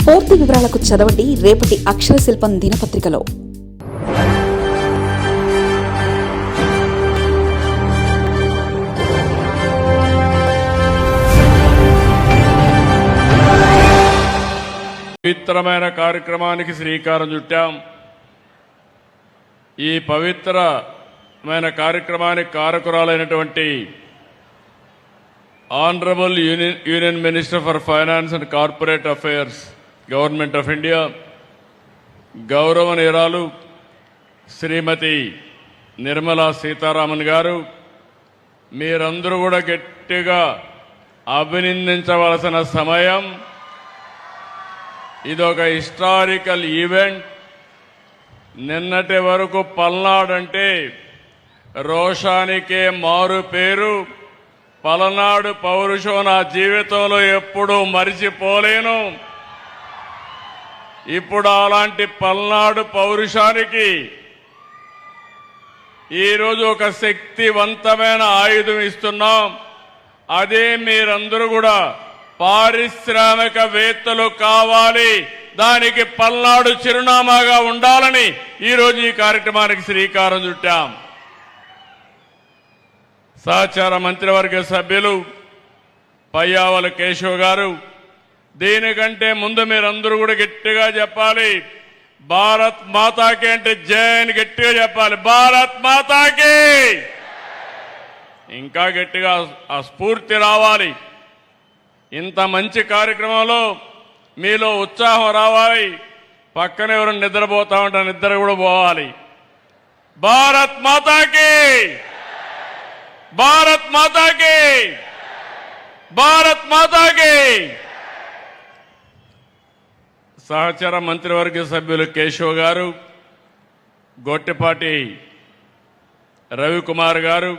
పూర్తి వివరాలకు చదవండి రేపటి అక్షర శిల్పం దినపత్రికలో. పవిత్రమైన కార్యక్రమానికి శ్రీకారం చుట్టాం. ఈ పవిత్రమైన కార్యక్రమానికి కారకురాలైనటువంటి honourable union minister for finance and corporate affairs, government of India, గౌరవనీయురాలు శ్రీమతి నిర్మలా సీతారామన్ గారు, మీరందరూ కూడా గట్టిగా అభినందించవలసిన సమయం. ఇదొక హిస్టారికల్ ఈవెంట్. నిన్నటి వరకు పల్నాడు అంటే రోషానికే మారు పేరు. పలనాడు పౌరుషం నా జీవితంలో ఎప్పుడూ మరిచిపోలేను. ఇప్పుడు అలాంటి పల్నాడు పౌరుషానికి ఈరోజు ఒక శక్తివంతమైన ఆయుధం ఇస్తున్నాం. అదే మీరందరూ కూడా పారిశ్రామికవేత్తలు కావాలి, దానికి పల్నాడు చిరునామాగా ఉండాలని ఈరోజు ఈ కార్యక్రమానికి శ్రీకారం చుట్టాం. సహచార మంత్రివర్గ సభ్యులు పయ్యావుల కేశవ్ గారు, దీనికంటే ముందు మీరందరూ కూడా గట్టిగా చెప్పాలి, భారత్ మాతాకి అంటే జై అని గట్టిగా చెప్పాలి. భారత్ మాతాకి ఇంకా గట్టిగా ఆ స్ఫూర్తి రావాలి. ఇంత మంచి కార్యక్రమంలో మీలో ఉత్సాహం రావాలి. పక్కన ఎవరు నిద్రపోతా ఉంటారు, నిద్ర కూడా పోవాలి. భారత్ మాతాకి, భారత్ మాతాకి, భారత్ మాతాకి. సహచర మంత్రివర్గ సభ్యులు కేశవ్ గారు, గొట్టిపాటి రవికుమార్ గారు,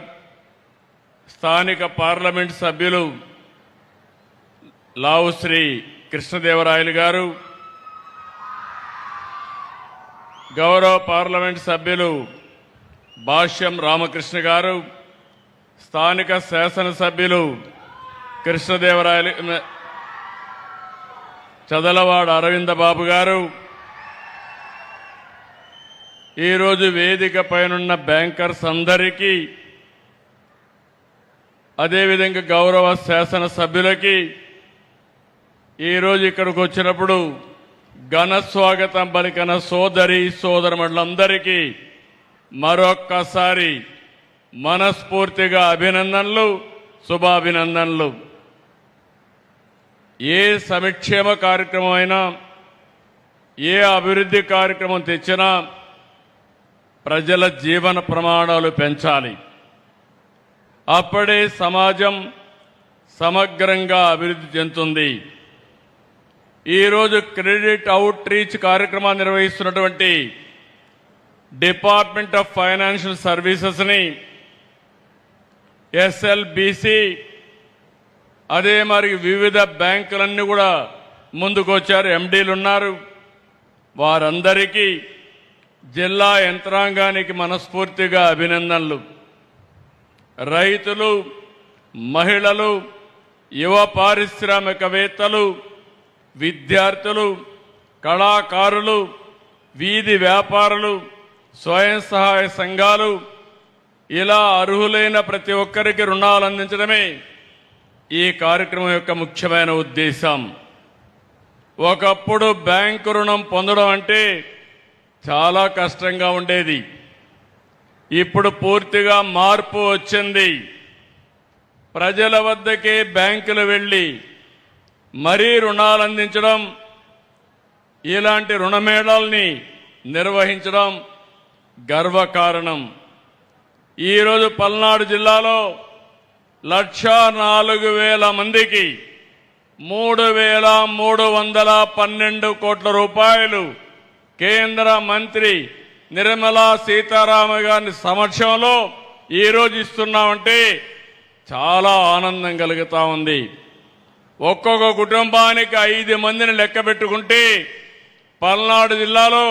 స్థానిక పార్లమెంట్ సభ్యులు లావు శ్రీ కృష్ణదేవరాయలు గారు, గౌరవ పార్లమెంట్ సభ్యులు భాష్యం రామకృష్ణ గారు, స్థానిక శాసనసభ్యులు కృష్ణదేవరాయలు, చదలవాడ అరవింద బాబు గారు, ఈరోజు వేదిక పైనున్న బ్యాంకర్స్ అందరికీ, అదేవిధంగా గౌరవ శాసనసభ్యులకి, ఈరోజు ఇక్కడికి వచ్చినప్పుడు ఘన స్వాగతం పలికిన సోదరి సోదరులందరికీ మరొక్కసారి మనస్ఫూర్తిగా అభినందనలు, శుభాభినందనలు. ఏ సంక్షేమ కార్యక్రమం అయినా, ఏ అభివృద్ధి కార్యక్రమం తెచ్చినా ప్రజల జీవన ప్రమాణాలు పెంచాలి. అప్పుడే సమాజం సమగ్రంగా అభివృద్ధి చెందుతుంది. ఈరోజు క్రెడిట్ అవుట్ రీచ్ కార్యక్రమాన్ని నిర్వహిస్తున్నటువంటి డిపార్ట్మెంట్ ఆఫ్ ఫైనాన్షియల్ సర్వీసెస్ని, ఎస్ఎల్బిసి, అదే మరి వివిధ బ్యాంకులన్నీ కూడా ముందుకొచ్చారు, ఎండీలు ఉన్నారు. వారందరికీ, జిల్లా యంత్రాంగానికి మనస్ఫూర్తిగా అభినందనలు. రైతులు, మహిళలు, యువ పారిశ్రామికవేత్తలు, విద్యార్థులు, కళాకారులు, వీధి వ్యాపారులు, స్వయం సహాయ సంఘాలు, ఇలా అర్హులైన ప్రతి ఒక్కరికి రుణాలు అందించడమే ఈ కార్యక్రమం యొక్క ముఖ్యమైన ఉద్దేశం. ఒకప్పుడు బ్యాంకు రుణం పొందడం అంటే చాలా కష్టంగా ఉండేది. ఇప్పుడు పూర్తిగా మార్పు వచ్చింది. ప్రజల వద్దకే బ్యాంకులు వెళ్లి మరీ రుణాలు అందించడం, ఇలాంటి రుణమేళాల్ని నిర్వహించడం గర్వకారణం. ఈరోజు పల్నాడు జిల్లాలో 1,04,000 మందికి 3,312 కోట్ల రూపాయలు కేంద్ర మంత్రి నిర్మలా సీతారామన్ గారి సమక్షంలో ఈరోజు ఇస్తున్నామంటే చాలా ఆనందం కలుగుతా ఉంది. ఒక్కొక్క కుటుంబానికి 5 మందిని లెక్క పెట్టుకుంటే పల్నాడు జిల్లాలో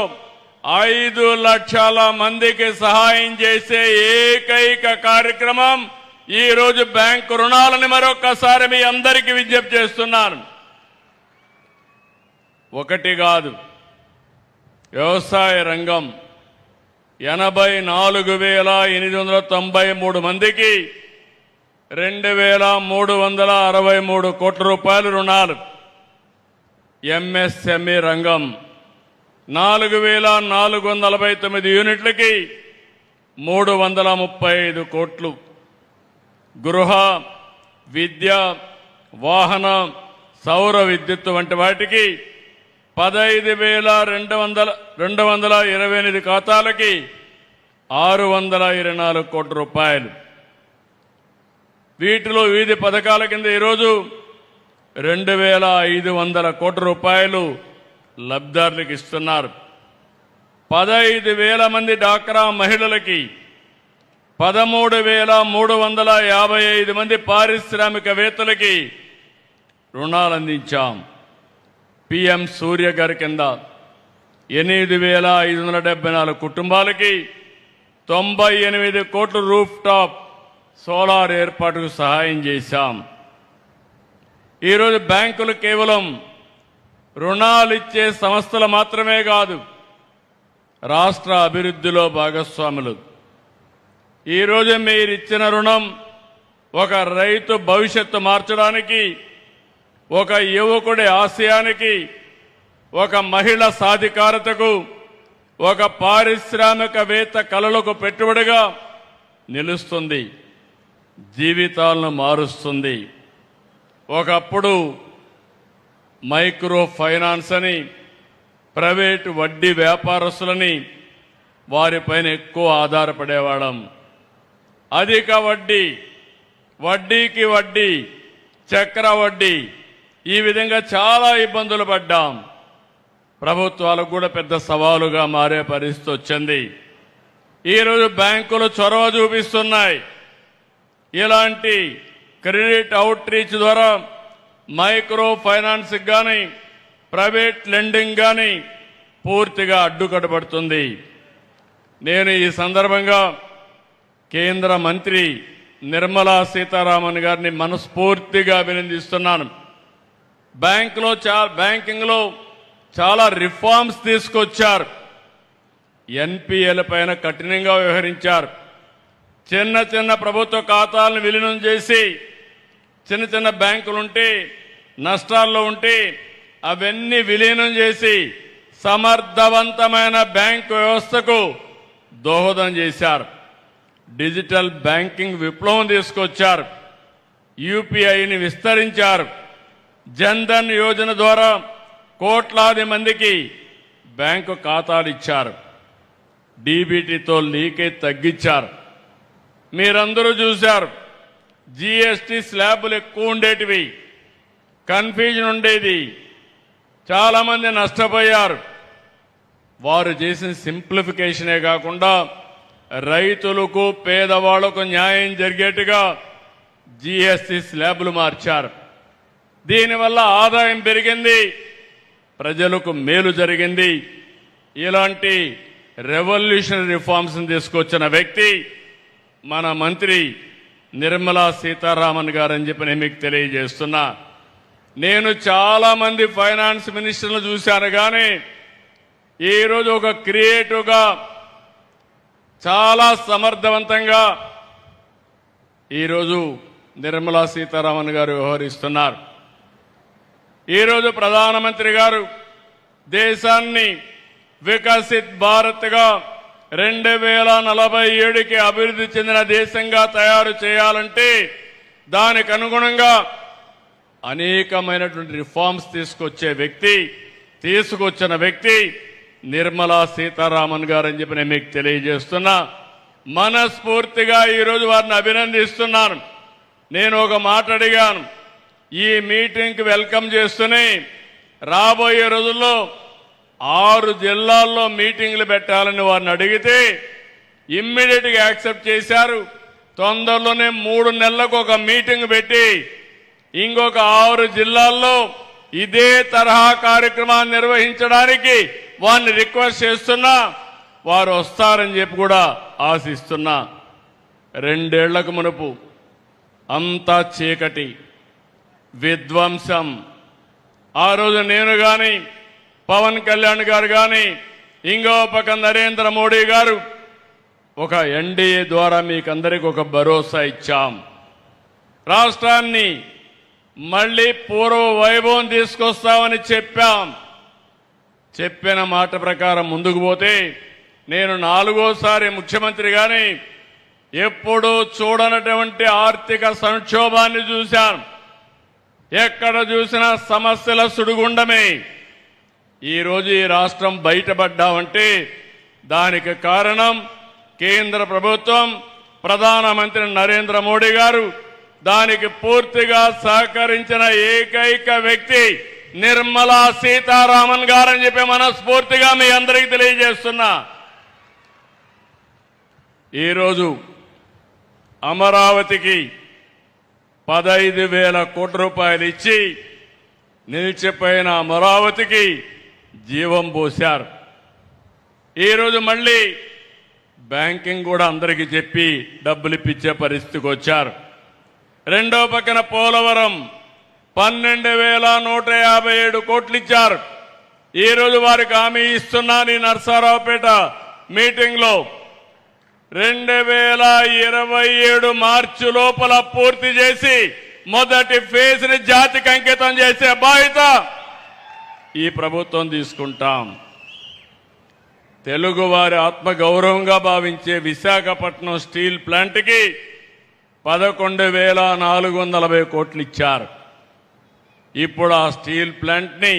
5 లక్షల మందికి సహాయం చేసే ఏకైక కార్యక్రమం ఈ రోజు బ్యాంకు రుణాలని మరొకసారి మీ అందరికీ విజ్ఞప్తి చేస్తున్నాను. ఒకటి కాదు, వ్యవసాయ రంగం 84,893 మందికి 2,363 కోట్ల రూపాయలు రుణాలు. ఎంఎస్ఎంఈ రంగం 4,449 యూనిట్లకి 335 కోట్లు. గృహ, విద్య, వాహన, సౌర విద్యుత్ వంటి వాటికి 15,228 ఖాతాలకి 624 కోట్ల రూపాయలు. వీటిలో వివిధ పథకాల కింద ఈరోజు 2,500 కోట్ల రూపాయలు లబ్ధిదారులకు ఇస్తున్నారు. 15,000 మంది డాక్రా మహిళలకి, 13,355 మంది పారిశ్రామికవేత్తలకి రుణాలు అందించాం. పిఎం సూర్య గారి కింద 8,574 కుటుంబాలకి 98 కోట్ల రూఫ్ టాప్ సోలార్ ఏర్పాటుకు సహాయం చేశాం. ఈరోజు బ్యాంకులు కేవలం రుణాలు ఇచ్చే సంస్థలు మాత్రమే కాదు, రాష్ట్ర అభివృద్ధిలో భాగస్వాములు. ఈరోజు మీరు ఇచ్చిన రుణం ఒక రైతు భవిష్యత్తు మార్చడానికి, ఒక యువకుడి ఆశయానికి, ఒక మహిళ సాధికారతకు, ఒక పారిశ్రామికవేత్త కలలకు పెట్టుబడిగా నిలుస్తుంది, జీవితాలను మారుస్తుంది. ఒకప్పుడు మైక్రో ఫైనాన్స్ అని ప్రైవేటు వడ్డీ వ్యాపారస్తులని వారిపైన ఎక్కువ ఆధారపడేవాళ్ళం. అధిక వడ్డీ, వడ్డీకి వడ్డీ, చక్ర వడ్డీ, ఈ విధంగా చాలా ఇబ్బందులు పడ్డాం. ప్రభుత్వాలకు కూడా పెద్ద సవాలుగా మారే పరిస్థితి వచ్చింది. ఈరోజు బ్యాంకులు చొరవ చూపిస్తున్నాయి. ఇలాంటి క్రెడిట్ అవుట్ రీచ్ ద్వారా మైక్రో ఫైనాన్స్ కానీ, ప్రైవేట్ లెండింగ్ కానీ పూర్తిగా అడ్డుకట్టబడుతుంది. నేను ఈ సందర్భంగా కేంద్ర మంత్రి నిర్మలా సీతారామన్ గారిని మనస్ఫూర్తిగా అభినందిస్తున్నాను. బ్యాంకింగ్లో చాలా రిఫార్మ్స్ తీసుకొచ్చారు. ఎన్పిఎల పైన కఠినంగా వ్యవహరించారు. చిన్న చిన్న ప్రభుత్వ ఖాతాలను విలీనం చేసి, చిన్న చిన్న బ్యాంకులుంటే నష్టాల్లో ఉంటే అవన్నీ విలీనం చేసి సమర్థవంతమైన బ్యాంకు వ్యవస్థకు దోహదం చేశారు. డిజిటల్ బ్యాంకింగ్ విప్లవం తీసుకొచ్చారు. యూపీఐని విస్తరించారు. జన్ధన్ యోజన ద్వారా కోట్లాది మందికి బ్యాంకు ఖాతాలు ఇచ్చారు. డీబీటీతో లీకేజ్ తగ్గించారు. మీరందరూ చూశారు, జీఎస్టీ స్లాబులు ఎక్కువ ఉండేటివి, కన్ఫ్యూజన్ ఉండేది, చాలామంది నష్టపోయారు. వారు చేసిన సింప్లిఫికేషనే కాకుండా రైతులకు, పేదవాళ్లకు న్యాయం జరిగేట్టుగా జీఎస్టీ స్లాబులు మార్చారు. దీనివల్ల ఆదాయం పెరిగింది, ప్రజలకు మేలు జరిగింది. ఇలాంటి రెవల్యూషనరీ రిఫార్మ్స్ తీసుకొచ్చిన వ్యక్తి మన మంత్రి నిర్మలా సీతారామన్ గారని చెప్పి నేను మీకు తెలియజేస్తున్నా. నేను చాలా మంది ఫైనాన్స్ మినిస్టర్లు చూశాను, కానీ ఈరోజు ఒక క్రియేటివ్గా చాలా సమర్థవంతంగా ఈరోజు నిర్మలా సీతారామన్ గారు వ్యవహరిస్తున్నారు. ఈరోజు ప్రధానమంత్రి గారు దేశాన్ని వికసిత్ భారత్గా 2047కి అభివృద్ధి చెందిన దేశంగా తయారు చేయాలంటే దానికి అనుగుణంగా అనేకమైనటువంటి రిఫార్మ్స్ తీసుకొచ్చిన వ్యక్తి నిర్మలా సీతారామన్ గారు అని చెప్పి నేను మీకు తెలియజేస్తున్నా. మనస్ఫూర్తిగా ఈరోజు వారిని అభినందిస్తున్నాను. నేను ఒక మాట అడిగాను, ఈ మీటింగ్కి వెల్కమ్ చేస్తూనే రాబోయే రోజుల్లో 6 జిల్లాల్లో మీటింగ్లు పెట్టాలని వారిని అడిగితే ఇమ్మీడియట్గా యాక్సెప్ట్ చేశారు. తొందరలోనే 3 నెలలకు ఒక మీటింగ్ పెట్టి ఇంకొక 6 జిల్లాల్లో ఇదే తరహా కార్యక్రమాన్ని నిర్వహించడానికి వారిని రిక్వెస్ట్ చేస్తున్నా. వారు వస్తారని చెప్పి కూడా ఆశిస్తున్నా. 2 ఏళ్లకు మునుపు అంతా చీకటి, విధ్వంసం. ఆ రోజు నేను కానీ పవన్ కళ్యాణ్ గారు కానీ ఇంకో పక్క నరేంద్ర మోడీ గారు ఒక ఎన్డీఏ ద్వారా మీకందరికి ఒక భరోసా ఇచ్చాం. రాష్ట్రాన్ని మళ్ళీ పూర్వ వైభవం తీసుకొస్తామని చెప్పాం. చెప్పిన మాట ప్రకారం ముందుకు పోతే నేను 4వ ముఖ్యమంత్రిగానే ఎప్పుడూ చూడనటువంటి ఆర్థిక సంక్షోభాన్ని చూశాను. ఎక్కడ చూసినా సమస్యల సుడిగుండమే. ఈరోజు ఈ రాష్ట్రం బయటపడ్డామంటే దానికి కారణం కేంద్ర ప్రభుత్వం, ప్రధానమంత్రి నరేంద్ర మోడీ గారు. దానికి పూర్తిగా సహకరించిన ఏకైక వ్యక్తి నిర్మలా సీతారామన్ గారని చెప్పి మనస్ఫూర్తిగా మీ అందరికీ తెలియజేస్తున్నా. ఈరోజు అమరావతికి 15,000 కోట్ల రూపాయలు ఇచ్చి నిలిచిపోయిన అమరావతికి జీవం పోశారు. ఈరోజు మళ్ళీ బ్యాంకింగ్ కూడా అందరికీ చెప్పి డబ్బులు ఇప్పించే పరిస్థితికి వచ్చారు. రెండో పక్కన పోలవరం 12,157 కోట్లు ఇచ్చారు. ఈరోజు వారికి హామీ ఇస్తున్నాను. ఈ నర్సారావుపేట మీటింగ్లో 2027 మార్చి లోపల పూర్తి చేసి మొదటి ఫేజ్ ని జాతికి అంకితం చేసే బాధ్యత ఈ ప్రభుత్వం తీసుకుంటాం. తెలుగు వారి ఆత్మగౌరవంగా భావించే విశాఖపట్నం స్టీల్ ప్లాంట్ కి 11,440 కోట్లు ఇచ్చారు. ఇప్పుడు ఆ స్టీల్ ప్లాంట్ ని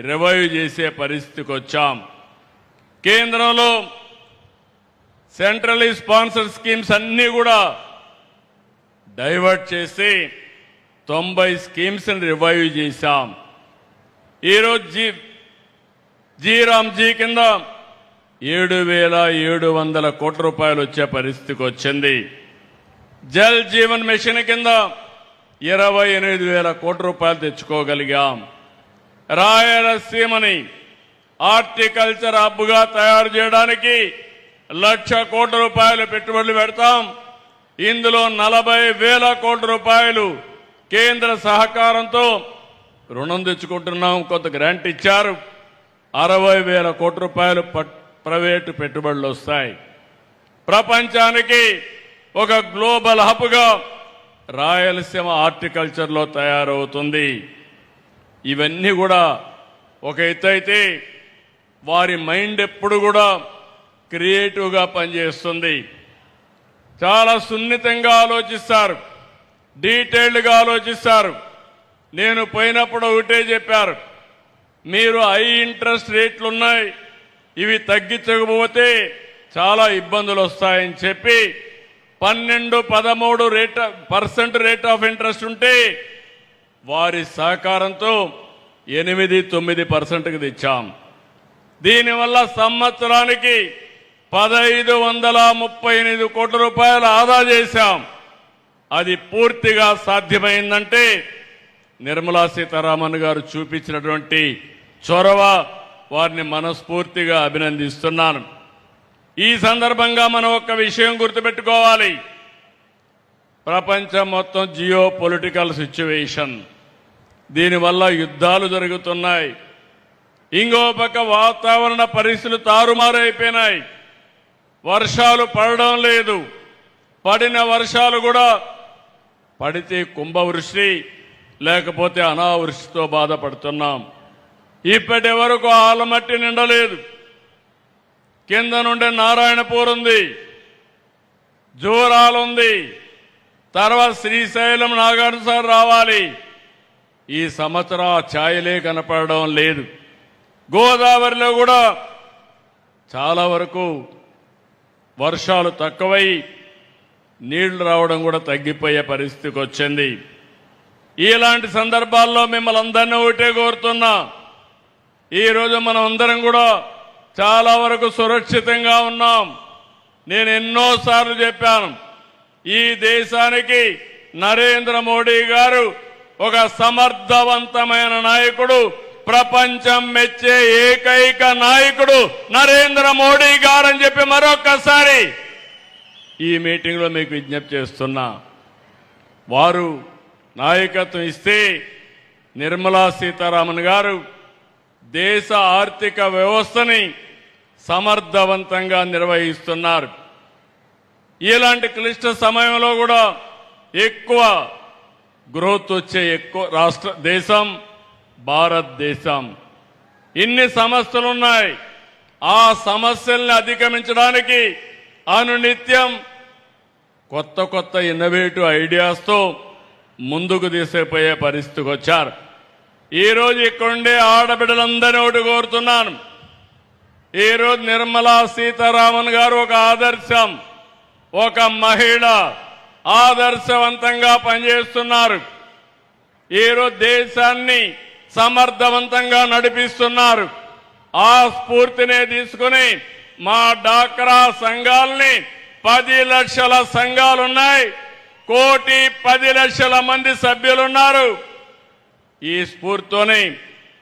రివైవ్ చేసే పరిస్థితికి వచ్చాం. కేంద్రంలో సెంట్రలీ స్పాన్సర్ స్కీమ్స్ అన్ని కూడా డైవర్ట్ చేసి 90 స్కీమ్స్ ని రివైవ్ చేశాం. ఈరోజు జీరామ్జీ కింద 7,700 కోట్ల రూపాయలు వచ్చే పరిస్థితికి వచ్చింది. జల్ జీవన్ మిషన్ కింద 28,000 కోట్ల రూపాయలు తెచ్చుకోగలిగాం. రాయలసీమని హార్టికల్చర్ హబ్గా తయారు చేయడానికి 1,00,000 కోట్ల రూపాయలు పెట్టుబడులు పెడతాం. ఇందులో 40,000 కోట్ల రూపాయలు కేంద్ర సహకారంతో రుణం తెచ్చుకుంటున్నాం. కొంత గ్రాంట్ ఇచ్చారు. 60,000 కోట్ల రూపాయలు ప్రైవేటు పెట్టుబడులు వస్తాయి. ప్రపంచానికి ఒక గ్లోబల్ హబ్గా రాయలసీమ హార్టికల్చర్లో తయారవుతుంది. ఇవన్నీ కూడా ఒక ఎత్తు అయితే వారి మైండ్ ఎప్పుడు కూడా క్రియేటివ్గా పనిచేస్తుంది. చాలా సున్నితంగా ఆలోచిస్తారు, డీటెయిల్డ్గా ఆలోచిస్తారు. నేను పోయినప్పుడు ఒకటే చెప్పారు, మీరు హై ఇంట్రెస్ట్ రేట్లు ఉన్నాయి, ఇవి తగ్గించకపోతే చాలా ఇబ్బందులు వస్తాయని చెప్పి 12-13% రేట్ ఆఫ్ ఇంట్రెస్ట్ ఉంటే వారి సహకారంతో 8-9%కి తెచ్చాం. దీనివల్ల సంవత్సరానికి 1,538 కోట్ల రూపాయలు ఆదా చేశాం. అది పూర్తిగా సాధ్యమైందంటే నిర్మలా సీతారామన్ గారు చూపించినటువంటి చొరవ, వారిని మనస్ఫూర్తిగా అభినందిస్తున్నాను. ఈ సందర్భంగా మనం ఒక విషయం గుర్తుపెట్టుకోవాలి. ప్రపంచం మొత్తం జియో పొలిటికల్ సిచ్యువేషన్, దీనివల్ల యుద్ధాలు జరుగుతున్నాయి. ఇంకో పక్క వాతావరణ పరిస్థితులు తారుమారైపోయినాయి. వర్షాలు పడడం లేదు. పడిన వర్షాలు కూడా పడితే కుంభవృష్టి, లేకపోతే అనావృష్టితో బాధపడుతున్నాం. ఇప్పటి వరకు ఆలమట్టి నిండలేదు. కింద నుండి నారాయణపూర్ ఉంది, జోరాలు ఉంది, తర్వాత శ్రీశైలం నాగార్జున రావాలి. ఈ సంవత్సరం ఆ ఛాయలే కనపడడం లేదు. గోదావరిలో కూడా చాలా వరకు వర్షాలు తక్కువై నీళ్లు రావడం కూడా తగ్గిపోయే పరిస్థితికి వచ్చింది. ఇలాంటి సందర్భాల్లో మిమ్మల్ని అందరినీ ఒకటే కోరుతున్నా, ఈరోజు మనం అందరం కూడా చాలా వరకు సురక్షితంగా ఉన్నాం. నేను ఎన్నోసార్లు చెప్పాను, ఈ దేశానికి నరేంద్ర మోడీ గారు ఒక సమర్థవంతమైన నాయకుడు, ప్రపంచం మెచ్చే ఏకైక నాయకుడు నరేంద్ర మోడీ గారు అని చెప్పి మరొక్కసారి ఈ మీటింగ్లో మీకు విజ్ఞప్తి చేస్తున్నా. వారు నాయకత్వం ఇస్తే నిర్మలా సీతారామన్ గారు దేశ ఆర్థిక వ్యవస్థని సమర్థవంతంగా నిర్వహిస్తున్నారు. ఇలాంటి క్లిష్ట సమయంలో కూడా ఎక్కువ గ్రోత్ వచ్చే దేశం భారతదేశం. ఇన్ని సమస్యలు ఉన్నాయి. ఆ సమస్యల్ని అధిగమించడానికి అనునిత్యం కొత్త కొత్త ఇన్నోవేటివ్ ఐడియాస్తో ముందుకు తీసుకుపోయే పరిస్థితికి వచ్చారు. ఈరోజు ఇక్కడుండే ఆడబిడ్డలందరినీ ఒకటి కోరుతున్నాను. ఈరోజు నిర్మలా సీతారామన్ గారు ఒక ఆదర్శం, ఒక మహిళ ఆదర్శవంతంగా పనిచేస్తున్నారు. ఈరోజు దేశాన్ని సమర్థవంతంగా నడిపిస్తున్నారు. ఆ స్ఫూర్తినే తీసుకుని మా డాక్రా సంఘాలని 10 లక్షల సంఘాలున్నాయి. 1,10,00,000 మంది సభ్యులున్నారు. ఈ స్ఫూర్తితోనే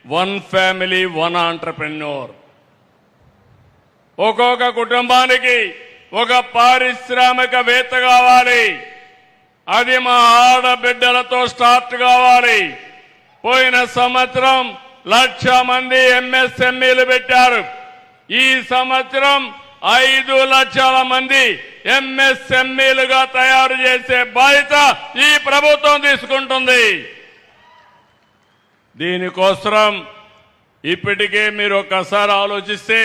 1 ఫ్యామిలీ 1 ఎంటర్‌ప్రెన్యూర్, ఒక్కొక్క కుటుంబానికి ఒక పారిశ్రామికవేత్త కావాలి. అది మా ఆడబిడ్డలతో స్టార్ట్ కావాలి. పోయిన సంవత్సరం 1,00,000 మంది ఎంఎస్ఎంఈలు పెట్టారు. ఈ సంవత్సరం 5 లక్షల మంది ఎంఎస్ఎంఈలుగా తయారు చేసే బాధ్యత ఈ ప్రభుత్వం తీసుకుంటుంది. దీనికోసం ఇప్పటికే మీరు ఒక్కసారి ఆలోచిస్తే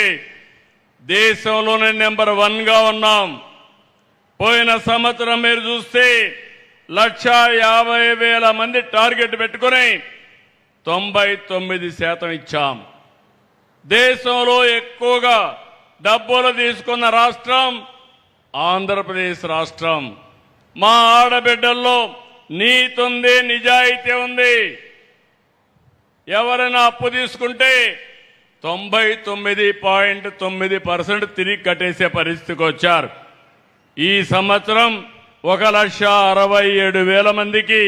దేశంలోనే నెంబర్ 1గా ఉన్నాం. పోయిన సంవత్సరం మీరు చూస్తే 1,50,000 మంది టార్గెట్ పెట్టుకుని 99% ఇచ్చాం. దేశంలో ఎక్కువగా డబ్బులు తీసుకున్న రాష్ట్రం ఆంధ్రప్రదేశ్ రాష్ట్రం. మా ఆడబిడ్డల్లో నీతి ఉంది, నిజాయితీ ఉంది. ఎవరైనా అప్పు తీసుకుంటే 99.9% తిరిగి కట్టేసే పరిస్థితికి వచ్చారు. ఈ సంవత్సరం 1,67,000 మందికి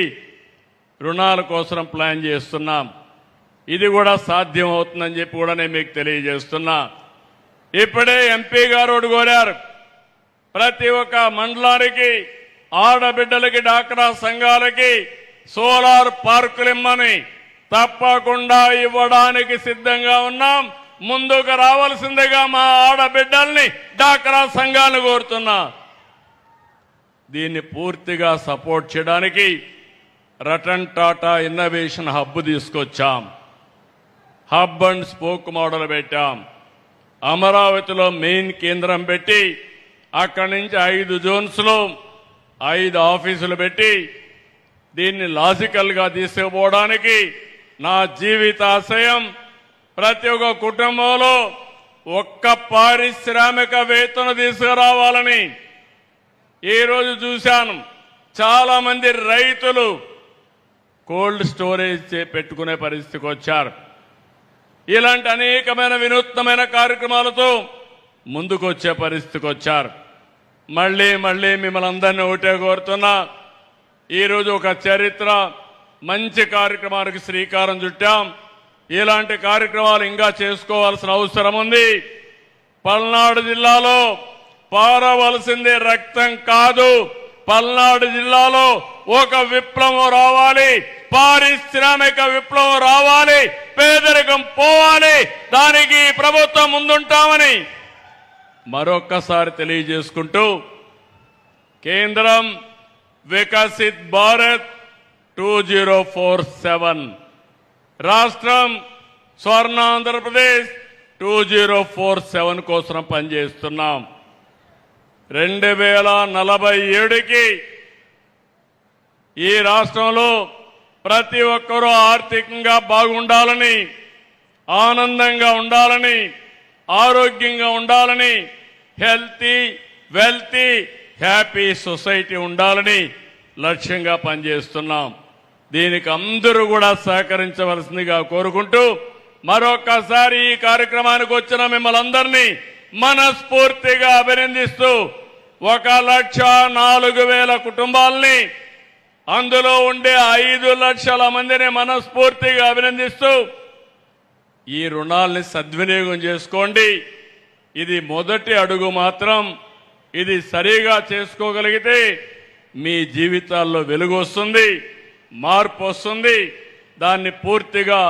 రుణాల కోసం ప్లాన్ చేస్తున్నాం. ఇది కూడా సాధ్యం అవుతుందని చెప్పి కూడా నేను మీకు తెలియజేస్తున్నా. ఇప్పుడే ఎంపీ గారు కోరారు, ప్రతి ఒక్క మండలానికి ఆడబిడ్డలకి డాక్రా సంఘాలకి సోలార్ పార్కులు ఇమ్మని. తప్పకుండా ఇవ్వడానికి సిద్ధంగా ఉన్నాం. ముందుకు రావాల్సిందిగా మా ఆడబిడ్డల్ని డాక్రా సంఘాలను కోరుతున్నా. దీన్ని పూర్తిగా సపోర్ట్ చేయడానికి రతన్ టాటా ఇన్నోవేషన్ హబ్ తీసుకొచ్చాం. హబ్ అండ్ స్పోక్ మోడల్ పెట్టాం. అమరావతిలో మెయిన్ కేంద్రం పెట్టి అక్కడి నుంచి 5 జోన్స్లో 5 ఆఫీసులు పెట్టి దీన్ని లాజికల్గా తీసుకుపోవడానికి నా జీవితాశయం ప్రతి ఒక్క కుటుంబంలో ఒక్క పారిశ్రామికవేత్తను తీసుకురావాలని. ఈరోజు చూశాను, చాలా మంది రైతులు కోల్డ్ స్టోరేజ్ పెట్టుకునే పరిస్థితికి వచ్చారు. ఇలాంటి అనేకమైన వినూత్నమైన కార్యక్రమాలతో ముందుకు వచ్చే పరిస్థితికి వచ్చారు. మళ్ళీ మిమ్మల్ని అందరినీ ఒకటే కోరుతున్నా, ఈరోజు ఒక చరిత్ర మంచి కార్యక్రమానికి శ్రీకారం చుట్టాం. ఇలాంటి కార్యక్రమాలు ఇంకా చేసుకోవాల్సిన అవసరం ఉంది. పల్నాడు జిల్లాలో పారవలసింది రక్తం కాదు. పల్నాడు జిల్లాలో ఒక విప్లవం రావాలి, పారిశ్రామిక విప్లవం రావాలి, పేదరికం పోవాలి. దానికి ప్రభుత్వం ముందుంటామని మరొక్కసారి తెలియజేసుకుంటూ, కేంద్రం వికసిత్ భారత్ 2047, రాష్ట్రం స్వర్ణాంధ్రప్రదేశ్ 2047 కోసం పనిచేస్తున్నాం. 2047కి ఈ రాష్ట్రంలో ప్రతి ఒక్కరూ ఆర్థికంగా బాగుండాలని, ఆనందంగా ఉండాలని, ఆరోగ్యంగా ఉండాలని, హెల్తీ వెల్తీ హ్యాపీ సొసైటీ ఉండాలని లక్ష్యంగా పనిచేస్తున్నాం. దీనికి అందరూ కూడా సహకరించవలసిందిగా కోరుకుంటూ, మరొక్కసారి ఈ కార్యక్రమానికి వచ్చిన మిమ్మల్ని అందరినీ మనస్ఫూర్తిగా అభినందిస్తూ, 1,04,000 కుటుంబాలని, అందులో ఉండే 5 లక్షల మందిని మనస్ఫూర్తిగా అభినందిస్తూ, ఈ రుణాల్ని సద్వినియోగం చేసుకోండి. ఇది మొదటి అడుగు మాత్రం. ఇది సరిగా చేసుకోగలిగితే మీ జీవితాల్లో వెలుగు వస్తుంది, మార్పు వస్తుంది. దాన్ని పూర్తిగా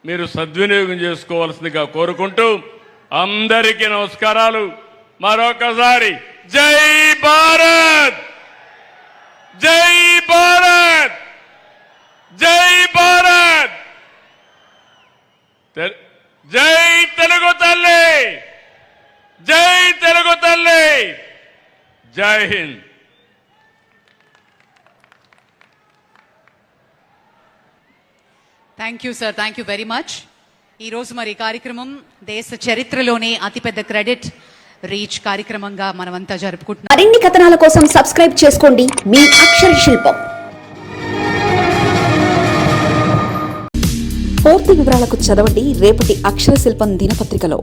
మీరు సద్వినియోగం చేసుకోవాల్సిందిగా కోరుకుంటూ అందరికీ నమస్కారాలు. మరొకసారి జై భారత్, జై భారత్, జై భారత్, జై తెలుగు తల్లి, జై తెలుగు తల్లి, జై Hind. Thank you sir, thank you very much. ఈరోజు మరి కార్యక్రమం దేశ చరిత్రలోనే అతిపెద్ద క్రెడిట్ రీచ్ కార్యక్రమంగా మనమంతా జరుపుకుంటున్నాం. మరిన్ని కథనాల కోసం సబ్స్క్రైబ్ చేసుకోండి మీ అక్షర శిల్పం. పూర్తి వివరాలకు చదవండి రేపటి అక్షర శిల్పం దినపత్రికలో.